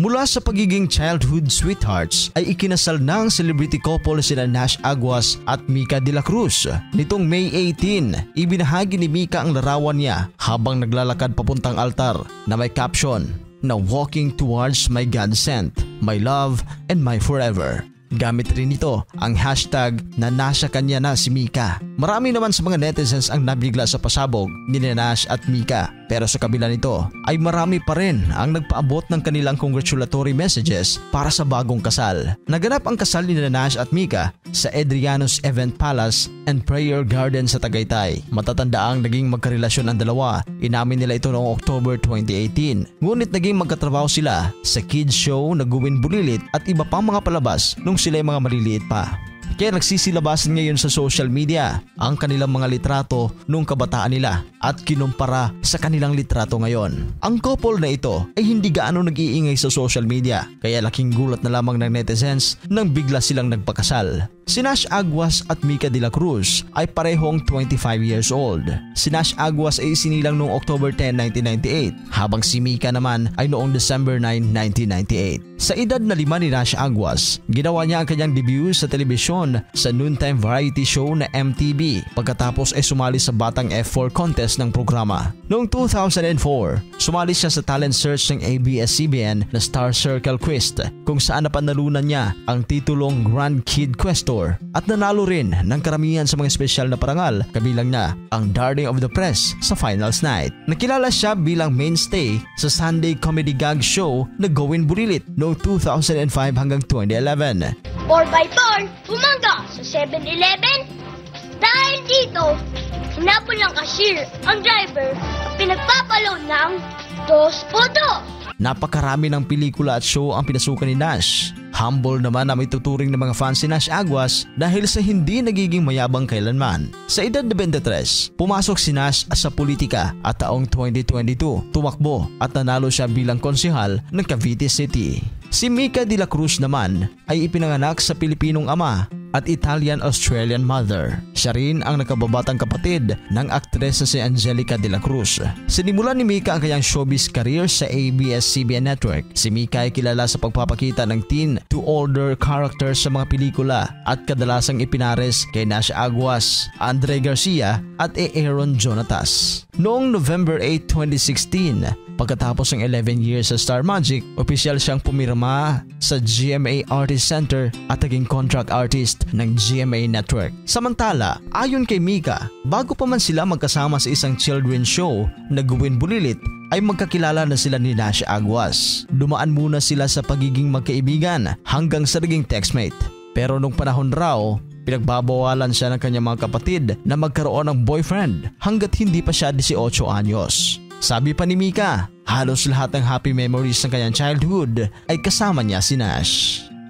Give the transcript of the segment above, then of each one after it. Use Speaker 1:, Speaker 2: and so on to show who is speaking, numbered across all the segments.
Speaker 1: Mula sa pagiging childhood sweethearts ay ikinasal ng celebrity couple sina Nash Aguas at Mika De La Cruz. Nitong May 18, ibinahagi ni Mika ang larawan niya habang naglalakad papuntang altar na may caption na "Walking towards my God sent, my love and my forever." Gamit rin ito ang hashtag na nasa kanya na si Mika. Marami naman sa mga netizens ang nabigla sa pasabog ni Nash at Mika, pero sa kabila nito ay marami pa rin ang nagpaabot ng kanilang congratulatory messages para sa bagong kasal. Naganap ang kasal ni Nash at Mika sa Adriano's Event Palace and Prayer Garden sa Tagaytay. Matatandaang naging magkarelasyon ang dalawa. Inamin nila ito noong October 2018. Ngunit naging magkatrabaho sila sa kids show na Gawin Bulilit at iba pang mga palabas nung sila ay mga maliliit pa. Kaya nagsisilabasan ngayon sa social media ang kanilang mga litrato nung kabataan nila at kinumpara sa kanilang litrato ngayon. Ang couple na ito ay hindi gaano nag-iingay sa social media, kaya laking gulat na lamang ng netizens nang bigla silang nagpakasal. Si Nash Aguas at Mika De La Cruz ay parehong 25 years old. Si Nash Aguas ay isinilang noong October 10, 1998 habang si Mika naman ay noong December 9, 1998. Sa edad na 5 ni Nash Aguas, ginawa niya ang kanyang debut sa telebisyon sa noontime variety show na MTV pagkatapos ay sumali sa Batang F4 contest ng programa. Noong 2004, sumali siya sa talent search ng ABS-CBN na Star Circle Quest kung saan napanalunan niya ang titulong Grand Kid Questor at nanalo rin ng karamihan sa mga espesyal na parangal, kabilang na ang Darling of the Press sa Finals Night. Nakilala siya bilang mainstay sa Sunday comedy gag show na Gawin Bulilit noong 2005 hanggang 2011.
Speaker 2: 4x4, bumangga sa 7-Eleven. Dahil dito, hinapon ng cashier ang driver at pinagpapaload ng 2
Speaker 1: Napakarami ng pelikula at show ang pinasukan ni Nash. Humble naman na may tuturing ng mga fans si Nash Aguas dahil sa hindi nagiging mayabang kailanman. Sa edad na 23, pumasok si Nash sa politika at taong 2022 tumakbo at nanalo siya bilang konsehal ng Cavite City. Si Mika De La Cruz naman ay ipinanganak sa Pilipinong ama at Italian-Australian mother. Siya rin ang nakababatang kapatid ng aktres na si Angelica De La Cruz. Sinimulan ni Mika ang kanyang showbiz career sa ABS-CBN Network. Si Mika ay kilala sa pagpapakita ng teen to older characters sa mga pelikula at kadalasang ipinares kay Nash Aguas, Andre Garcia at Aaron Jonatas. Noong November 8, 2016, pagkatapos ng 11 years sa Star Magic, opisyal siyang pumirma sa GMA Artist Center at naging contract artist ng GMA Network. Samantala, ayon kay Mika, bago pa man sila magkasama sa isang children's show na Gawin Bulilit, ay magkakilala na sila ni Nash Aguas. Dumaan muna sila sa pagiging magkaibigan hanggang sa naging textmate. Pero nung panahon raw, pinagbabawalan siya ng kanyang mga kapatid na magkaroon ng boyfriend hanggat hindi pa siya 18 anyos. Sabi pa ni Mika, halos lahat ng happy memories ng kanyang childhood ay kasama niya si Nash.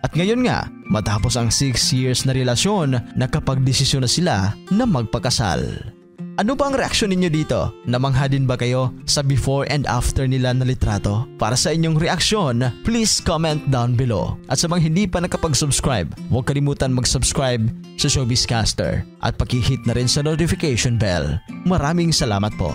Speaker 1: At ngayon nga, matapos ang 6 years na relasyon, nakapagdesisyon na sila na magpakasal. Ano ba ang reaksyon ninyo dito? Namangha din ba kayo sa before and after nila na litrato? Para sa inyong reaksyon, please comment down below. At sa mga hindi pa nakapag-subscribe, huwag kalimutan mag-subscribe sa Showbizcaster at paki-hit na rin sa notification bell. Maraming salamat po.